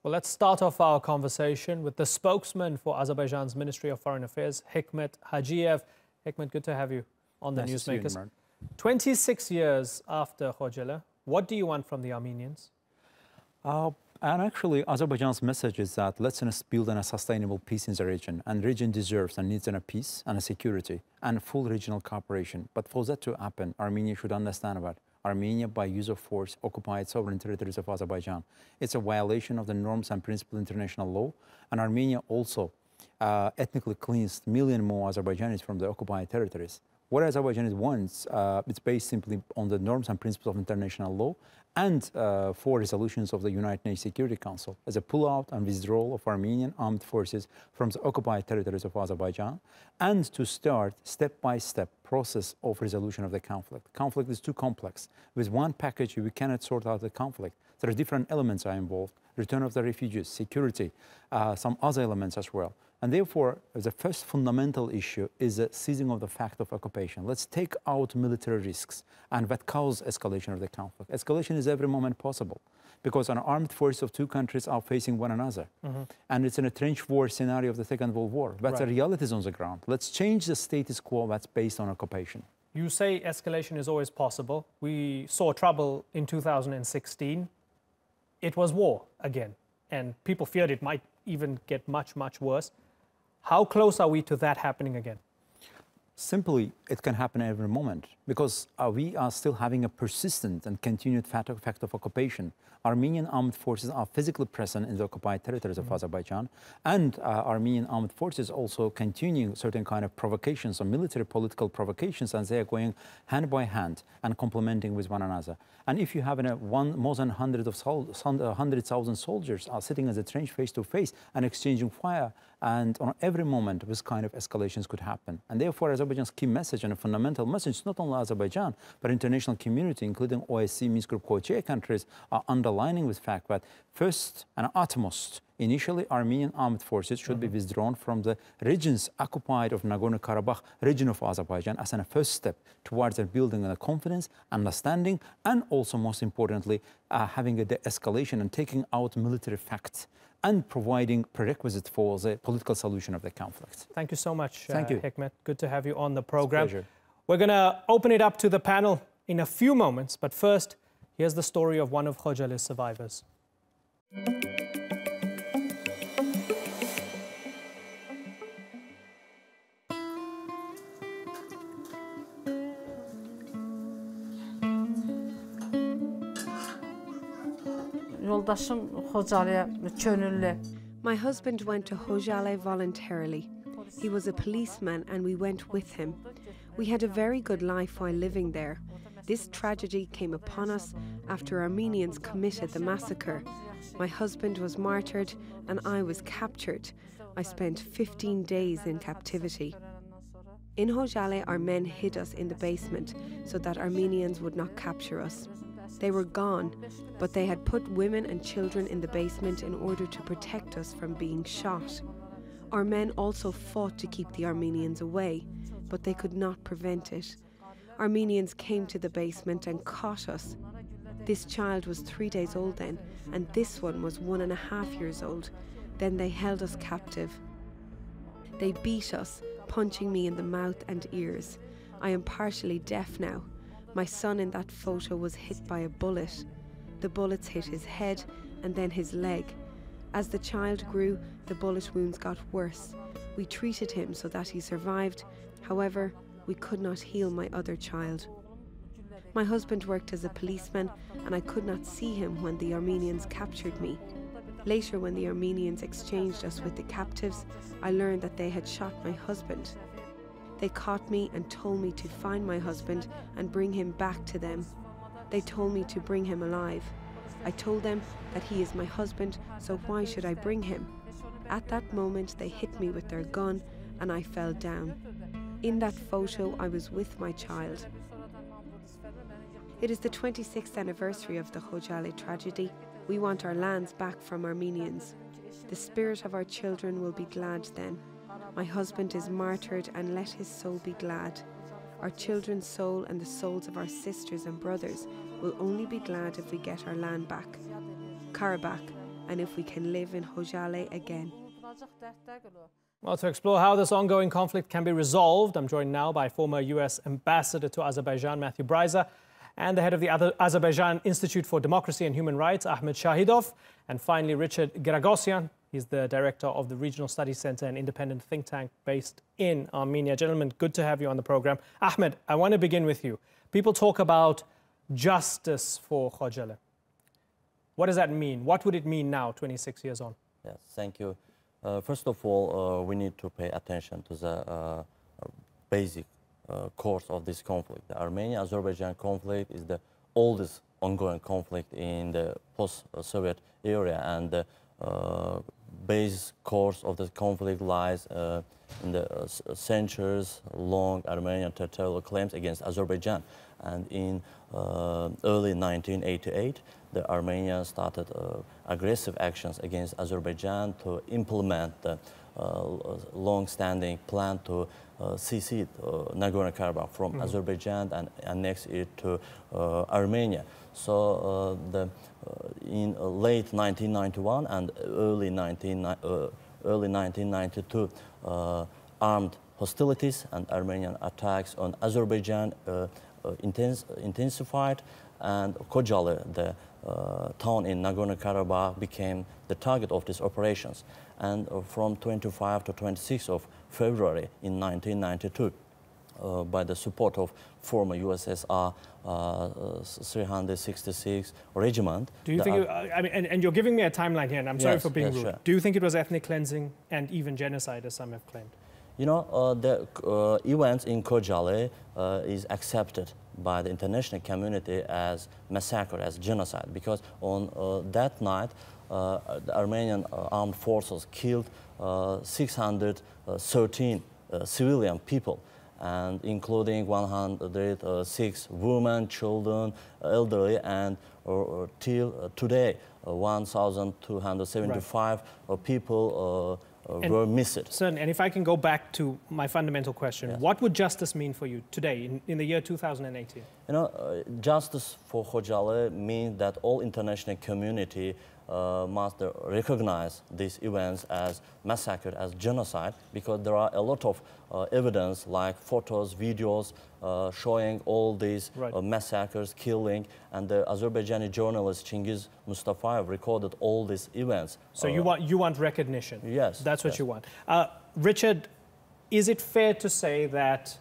Well, let's start off our conversation with the spokesman for Azerbaijan's Ministry of Foreign Affairs, Hikmat Hajiyev. Hikmat, good to have you on the Newsmakers. 26 years after Khojaly, what do you want from the Armenians? And actually, Azerbaijan's message is that let's build a sustainable peace in the region. And the region deserves and needs a peace and a security and full regional cooperation. But for that to happen, Armenia should understand that Armenia, by use of force, occupied sovereign territories of Azerbaijan. It's a violation of the norms and principles of international law. And Armenia also ethnically cleansed million more Azerbaijanis from the occupied territories. What Azerbaijan wants, it's based simply on the norms and principles of international law and 4 resolutions of the United Nations Security Council as a pull-out and withdrawal of Armenian armed forces from the occupied territories of Azerbaijan, and to start step-by-step process of resolution of the conflict. Conflict is too complex. With one package, we cannot sort out the conflict. There are different elements are involved: return of the refugees, security, some other elements as well. And therefore, the first fundamental issue is the seizing of the fact of occupation. Let's take out military risks and that cause escalation of the conflict. Escalation is every moment possible because an armed force of 2 countries are facing one another. And it's in a trench war scenario of the Second World War. That's the realities on the ground. Let's change the status quo that's based on occupation. You say escalation is always possible. We saw trouble in 2016. It was war again, and people feared it might even get much, much worse. How close are we to that happening again? Simply, it can happen every moment because we are still having a persistent and continued fact of occupation. Armenian armed forces are physically present in the occupied territories of Azerbaijan, and Armenian armed forces also continuing certain kind of provocations or military political provocations, and they are going hand by hand and complementing with one another. And if you have more than 100,000 soldiers are sitting as a trench face to face and exchanging fire, and on every moment this kind of escalations could happen. And therefore, Azerbaijan's key message and a fundamental message, not only Azerbaijan, but international community, including OSCE, Minsk Group co-chair countries, are underlining with fact that first and utmost, initially Armenian armed forces should be withdrawn from the regions occupied of Nagorno-karabakh region of Azerbaijan as a first step towards building a confidence, understanding, and also most importantly, having a de-escalation and taking out military facts and providing prerequisites for the political solution of the conflict. Thank you so much, Thank you. Hikmat. Good to have you on the program. It's a pleasure. We're going to open it up to the panel in a few moments, but first, here's the story of one of Khojaly's survivors. My husband went to Khojaly voluntarily. He was a policeman and we went with him. We had a very good life while living there. This tragedy came upon us after Armenians committed the massacre. My husband was martyred and I was captured. I spent 15 days in captivity. In Khojaly, our men hid us in the basement so that Armenians would not capture us. They were gone, but they had put women and children in the basement in order to protect us from being shot. Our men also fought to keep the Armenians away, but they could not prevent it. Armenians came to the basement and caught us. This child was 3 days old then, and this one was 1.5 years old. Then they held us captive. They beat us, punching me in the mouth and ears. I am partially deaf now. My son in that photo was hit by a bullet. The bullets hit his head and then his leg. As the child grew, the bullet wounds got worse. We treated him so that he survived. However, we could not heal my other child. My husband worked as a policeman and I could not see him when the Armenians captured me. Later, when the Armenians exchanged us with the captives, I learned that they had shot my husband. They caught me and told me to find my husband and bring him back to them. They told me to bring him alive. I told them that he is my husband, so why should I bring him? At that moment, they hit me with their gun and I fell down. In that photo, I was with my child. It is the 26th anniversary of the Khojaly tragedy. We want our lands back from Armenians. The spirit of our children will be glad then. My husband is martyred, and let his soul be glad. Our children's soul and the souls of our sisters and brothers will only be glad if we get our land back. Karabakh, and if we can live in Khojaly again. Well, to explore how this ongoing conflict can be resolved, I'm joined now by former US Ambassador to Azerbaijan, Matthew Bryza, and the head of the Azerbaijan Institute for Democracy and Human Rights, Ahmad Shahidov, and finally Richard Giragosian. He's the director of the Regional Studies Center, an independent think tank based in Armenia. Gentlemen, good to have you on the program. Ahmed, I want to begin with you. People talk about justice for Khojaly. What does that mean? What would it mean now, 26 years on? Yes, thank you. First of all, we need to pay attention to the basic course of this conflict. The Armenia-Azerbaijan conflict is the oldest ongoing conflict in the post-Soviet era, and the base course of the conflict lies in the centuries-long Armenian territorial claims against Azerbaijan. And in early 1988, the Armenians started aggressive actions against Azerbaijan to implement the long-standing plan to secede Nagorno-karabakh from Azerbaijan and annex it to Armenia. So in late 1991 and early 1992, armed hostilities and Armenian attacks on Azerbaijan intensified, and Khojaly, the town in Nagorno-Karabakh, became the target of these operations. And from 25 to 26 of February in 1992, by the support of former USSR 366 regiment. Do you think, and you're giving me a timeline here, and I'm sorry for being rude. Sure. Do you think it was ethnic cleansing and even genocide, as some have claimed? You know, the events in Khojaly is accepted by the international community as massacre, as genocide, because on that night, the Armenian armed forces killed 613 civilian people, and including 106 women, children, elderly, and till today, 1,275 people were missed. Certainly, and if I can go back to my fundamental question, what would justice mean for you today, in the year 2018? You know, justice for Khojaly means that all international community must recognize these events as massacre, as genocide, because there are a lot of evidence, like photos, videos, showing all these massacres, killing, and the Azerbaijani journalist Chingiz Mustafayev recorded all these events. So you want recognition? Yes. That's what you want. Richard, is it fair to say that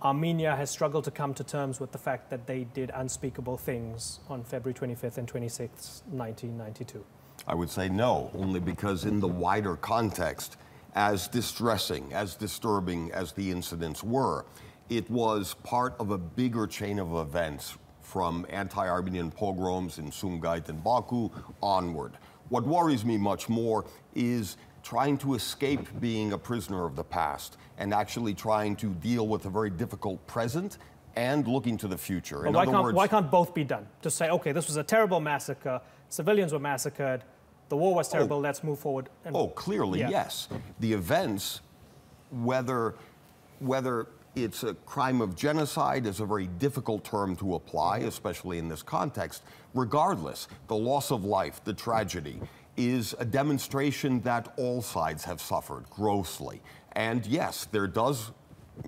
Armenia has struggled to come to terms with the fact that they did unspeakable things on February 25th and 26th, 1992? I would say no, only because in the wider context, as distressing, as disturbing as the incidents were, it was part of a bigger chain of events from anti-Armenian pogroms in Sumgait and Baku onward. What worries me much more is trying to escape being a prisoner of the past and actually trying to deal with a very difficult present and looking to the future. In other words, why can't both be done? To say, okay, this was a terrible massacre, civilians were massacred, the war was terrible, let's move forward. And clearly, yes. The events, whether it's a crime of genocide is a very difficult term to apply, especially in this context. Regardless, the loss of life, the tragedy, is a demonstration that all sides have suffered grossly. And yes, there does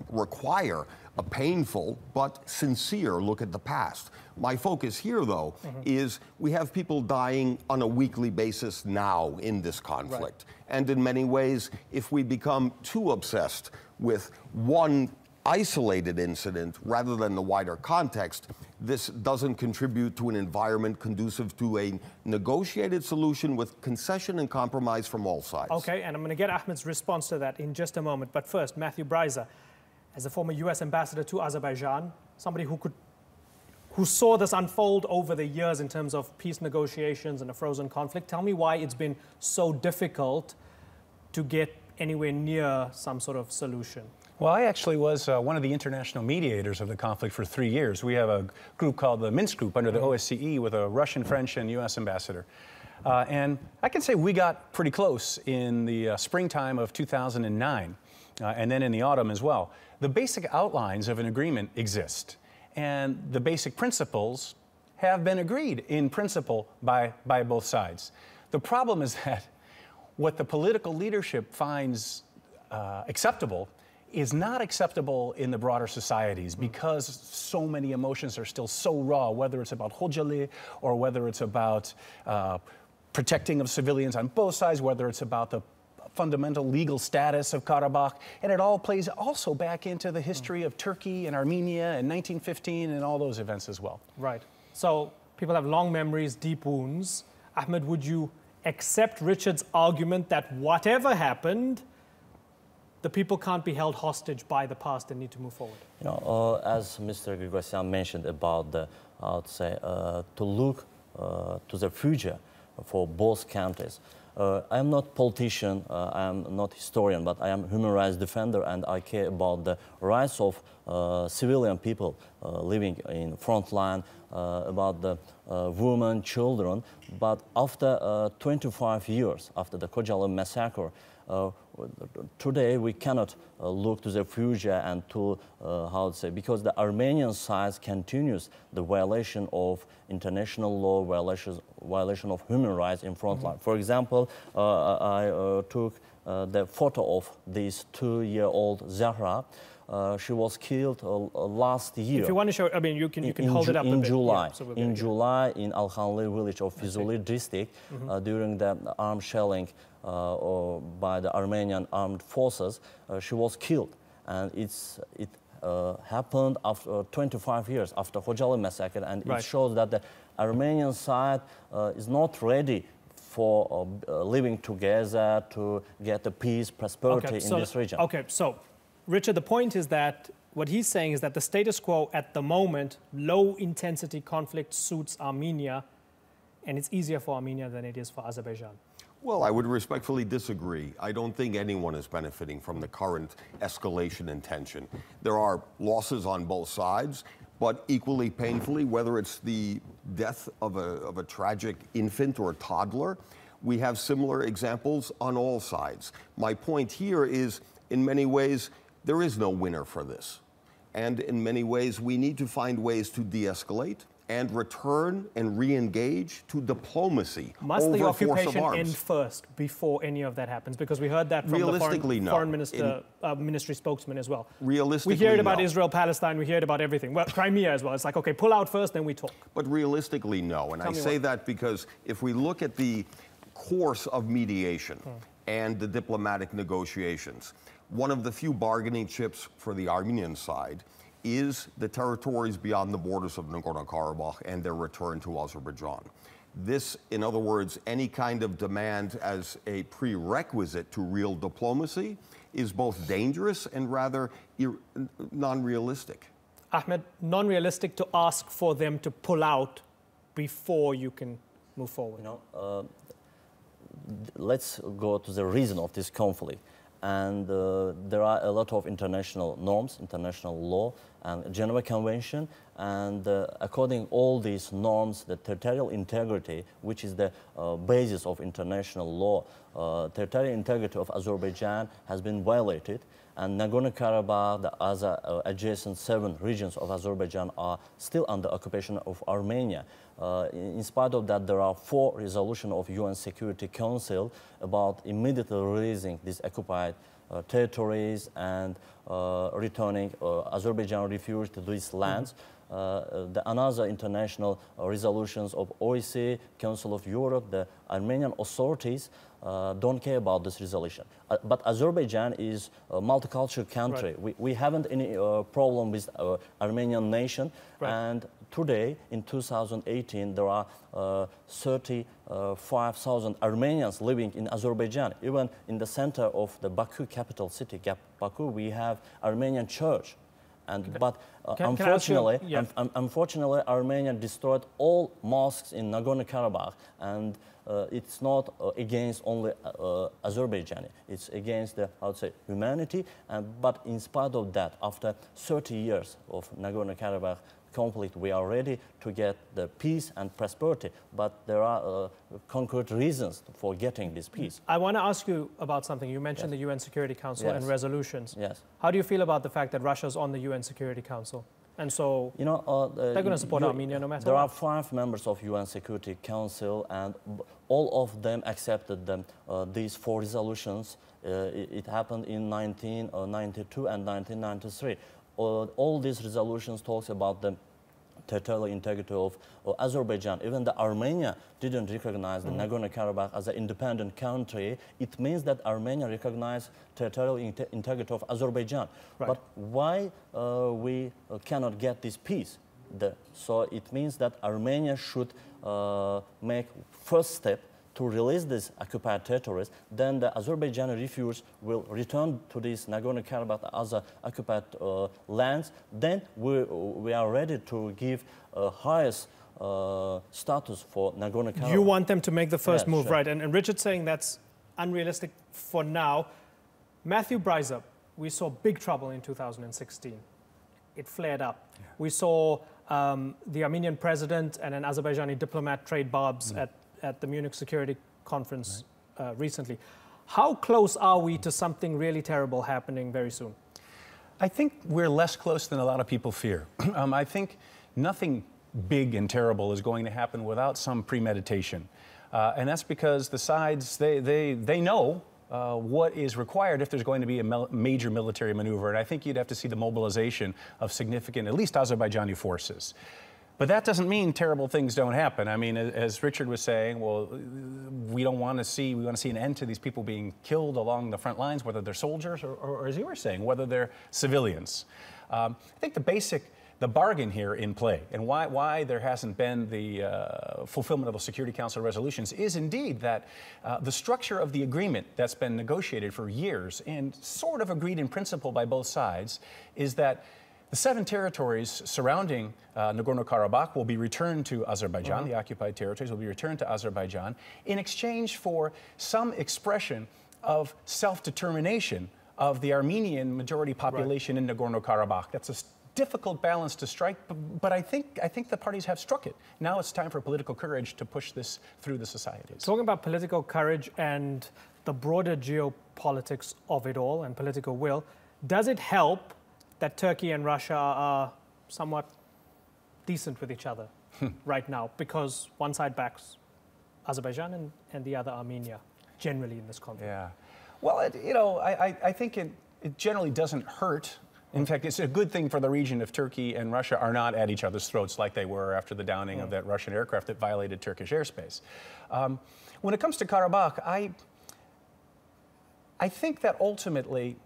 require a painful but sincere look at the past. My focus here, though, is we have people dying on a weekly basis now in this conflict. And in many ways, if we become too obsessed with one isolated incident rather than the wider context, this doesn't contribute to an environment conducive to a negotiated solution with concession and compromise from all sides. Okay, and I'm going to get Ahmed's response to that in just a moment. But first, Matthew Bryza, as a former US ambassador to Azerbaijan, somebody who saw this unfold over the years in terms of peace negotiations and a frozen conflict, tell me why it's been so difficult to get anywhere near some sort of solution. Well, I actually was one of the international mediators of the conflict for 3 years. We have a group called the Minsk Group under the OSCE with a Russian, French, and U.S. ambassador. And I can say we got pretty close in the springtime of 2009, and then in the autumn as well. The basic outlines of an agreement exist, and the basic principles have been agreed in principle by both sides. The problem is that what the political leadership finds acceptable is not acceptable in the broader societies because so many emotions are still so raw, whether it's about Khojaly or whether it's about protecting of civilians on both sides, whether it's about the fundamental legal status of Karabakh, and it all plays also back into the history of Turkey and Armenia in 1915 and all those events as well. Right. So people have long memories, deep wounds. Ahmed, would you accept Richard's argument that whatever happened, the people can't be held hostage by the past and need to move forward? You know, as Mr. Giragosian mentioned about the, I would say, to look to the future for both countries. I am not politician, I am not historian, but I am human rights defender, and I care about the rights of civilian people living in front line, about the women, children. But after 25 years, after the Khojaly massacre, today we cannot look to the future and to, how to say, because the Armenian side continues the violation of international law, violation of human rights in front line. For example, I took the photo of this 2-year-old Zahra. She was killed last year. If you want to show, I mean, you can hold it up in a bit. July. Yeah, so in July, in Al-Khanli village of Füzuli district, during the armed shelling by the Armenian armed forces, she was killed, and it happened after 25 years after Khojaly massacre, and it shows that the Armenian side is not ready for living together to get the peace, prosperity in this region. Okay, so Richard, the point is that what he's saying is that the status quo at the moment, low-intensity conflict suits Armenia, and it's easier for Armenia than it is for Azerbaijan. Well, I would respectfully disagree. I don't think anyone is benefiting from the current escalation in tension. There are losses on both sides, but equally painfully, whether it's the death of a tragic infant or toddler, we have similar examples on all sides. My point here is, in many ways, there is no winner for this. And in many ways, we need to find ways to de-escalate and return and re-engage to diplomacy. Must over the occupation force of arms. end first before any of that happens? Because we heard that from the foreign ministry spokesman as well. Realistically, we heard about Israel, Palestine, we heard about everything. Well, Crimea as well. It's like, okay, pull out first, then we talk. But realistically, no. And I say that because if we look at the course of mediation and the diplomatic negotiations, one of the few bargaining chips for the Armenian side is the territories beyond the borders of Nagorno-karabakh and their return to Azerbaijan. This, in other words, any kind of demand as a prerequisite to real diplomacy is both dangerous and rather non-realistic. Ahmed, non-realistic to ask for them to pull out before you can move forward. You know, let's go to the reason of this conflict. And there are a lot of international norms, international law, and Geneva Convention. And according to all these norms, the territorial integrity, which is the basis of international law, territorial integrity of Azerbaijan has been violated. And Nagorno-Karabakh, the other adjacent 7 regions of Azerbaijan are still under occupation of Armenia. In spite of that, there are 4 resolutions of UN Security Council about immediately releasing these occupied territories and returning Azerbaijan refugees to these lands. Another international resolutions of OSCE, Council of Europe, the Armenian authorities don't care about this resolution. But Azerbaijan is a multicultural country. We haven't any problem with Armenian nation. And today, in 2018, there are 35,000 Armenians living in Azerbaijan. Even in the center of the Baku capital city, Baku, we have Armenian church. And, But unfortunately, Armenia destroyed all mosques in Nagorno-Karabakh, and it's not against only Azerbaijan. It's against the, I would say, humanity. But in spite of that, after 30 years of Nagorno-Karabakh conflict, we are ready to get the peace and prosperity. But there are concrete reasons for getting this peace. I want to ask you about something. You mentioned the UN Security Council and resolutions. Yes. How do you feel about the fact that Russia's on the UN Security Council? And so they're going to support Armenia no matter There what. are 5 members of UN Security Council, and all of them accepted these 4 resolutions. It happened in 1992 and 1993. All these resolutions talks about the territorial integrity of Azerbaijan. Even the Armenia didn't recognize the Nagorno-Karabakh as an independent country. It means that Armenia recognized territorial integrity of Azerbaijan. Right. But why we cannot get this peace? So it means that Armenia should make first step to release these occupied territories. Then the Azerbaijani refugees will return to these Nagorno-Karabakh as occupied lands. Then we are ready to give highest status for Nagorno-Karabakh. You want them to make the first move, sure. right? And Richard's saying that's unrealistic for now. Matthew Bryza, we saw big trouble in 2016. It flared up. Yeah. We saw the Armenian president and an Azerbaijani diplomat trade barbs at the Munich Security Conference recently. How close are we to something really terrible happening very soon? I think we're less close than a lot of people fear. I think nothing big and terrible is going to happen without some premeditation. And that's because the sides, they know what is required if there's going to be a major military maneuver. And I think you'd have to see the mobilization of significant, at least Azerbaijani forces. But that doesn't mean terrible things don't happen. I mean, as Richard was saying, well, we want to see an end to these people being killed along the front lines, whether they're soldiers or as you were saying, whether they're civilians. I think the bargain here in play and why there hasn't been the fulfillment of the Security Council resolutions is indeed that the structure of the agreement that's been negotiated for years and sort of agreed in principle by both sides is that the 7 territories surrounding Nagorno-Karabakh will be returned to Azerbaijan. The occupied territories will be returned to Azerbaijan in exchange for some expression of self-determination of the Armenian majority population in Nagorno-Karabakh. That's a difficult balance to strike, but I think the parties have struck it. Now it's time for political courage to push this through the societies. Talking about political courage and the broader geopolitics of it all and political will, does it help that Turkey and Russia are somewhat decent with each other right now, because one side backs Azerbaijan and the other Armenia, generally in this conflict? Yeah. Well, I think it generally doesn't hurt. In fact, it's a good thing for the region if Turkey and Russia are not at each other's throats like they were after the downing of that Russian aircraft that violated Turkish airspace. When it comes to Karabakh, I think that ultimately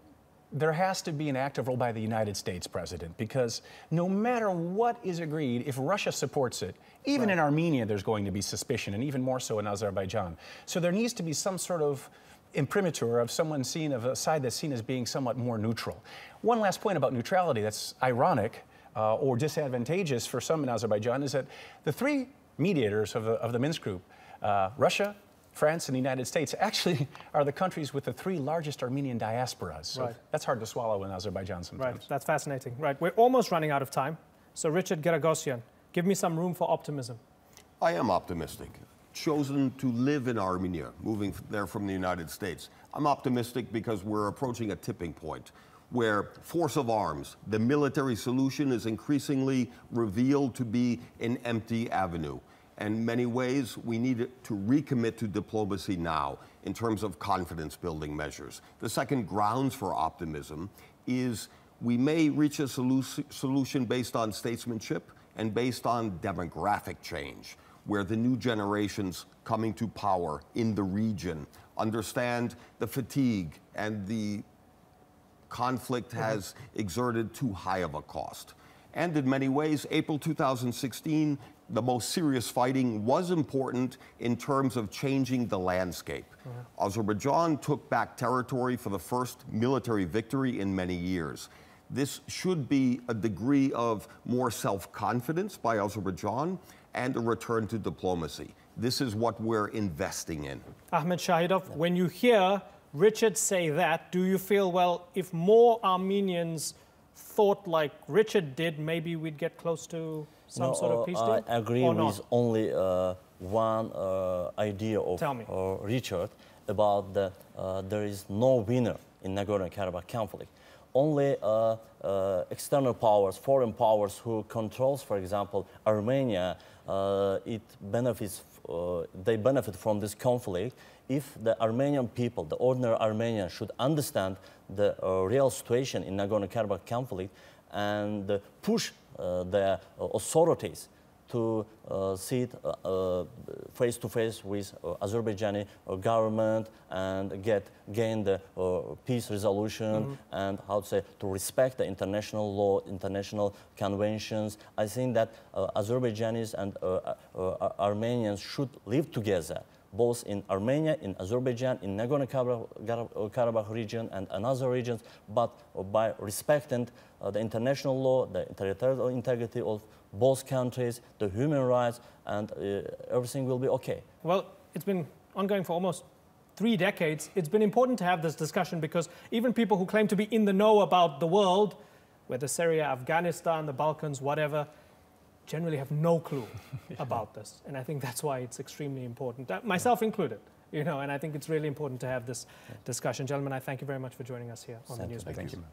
there has to be an active role by the United States president, because no matter what is agreed, if Russia supports it, even in Armenia there's going to be suspicion, and even more so in Azerbaijan. So there needs to be some sort of imprimatur of someone seen, of a side that's seen as being somewhat more neutral. One last point about neutrality that's ironic or disadvantageous for some in Azerbaijan is that the 3 mediators of the Minsk group, Russia, France, and the United States, actually are the countries with the 3 largest Armenian diasporas. So that's hard to swallow in Azerbaijan sometimes. Right, that's fascinating. Right, we're almost running out of time. So Richard Giragosian, give me some room for optimism. I am optimistic. Chosen to live in Armenia, moving there from the United States. I'm optimistic because we're approaching a tipping point where force of arms, the military solution, is increasingly revealed to be an empty avenue. And in many ways, we need to recommit to diplomacy now in terms of confidence-building measures. The second grounds for optimism is we may reach a solution based on statesmanship and based on demographic change, where the new generations coming to power in the region understand the fatigue and the conflict has exerted too high of a cost. And in many ways, April 2016, the most serious fighting was important in terms of changing the landscape. Azerbaijan took back territory for the first military victory in many years. This should be a degree of more self-confidence by Azerbaijan and a return to diplomacy. This is what we're investing in. Ahmad Shahidov, when you hear Richard say that, do you feel, well, if more Armenians thought like Richard did, maybe we'd get close to some sort of peace deal? I agree with only one idea of Richard about there is no winner in Nagorno-Karabakh conflict. only external powers, foreign powers who controls, for example, Armenia, they benefit from this conflict. If the Armenian people, the ordinary Armenians, should understand the real situation in Nagorno-Karabakh conflict and push the authorities to sit face to face with Azerbaijani government and gain the peace resolution and to respect the international law, international conventions. I think that Azerbaijanis and Armenians should live together, both in Armenia, in Azerbaijan, in Nagorno-Karabakh region and other regions, but by respecting the international law, the territorial integrity of both countries, the human rights, and everything will be okay. Well, it's been ongoing for almost 3 decades. It's been important to have this discussion because even people who claim to be in the know about the world, whether Syria, Afghanistan, the Balkans, whatever, generally have no clue about this. And I think that's why it's extremely important, myself included, you know, and I think it's really important to have this discussion. Gentlemen, I thank you very much for joining us here on the Newsmaker. Thank you.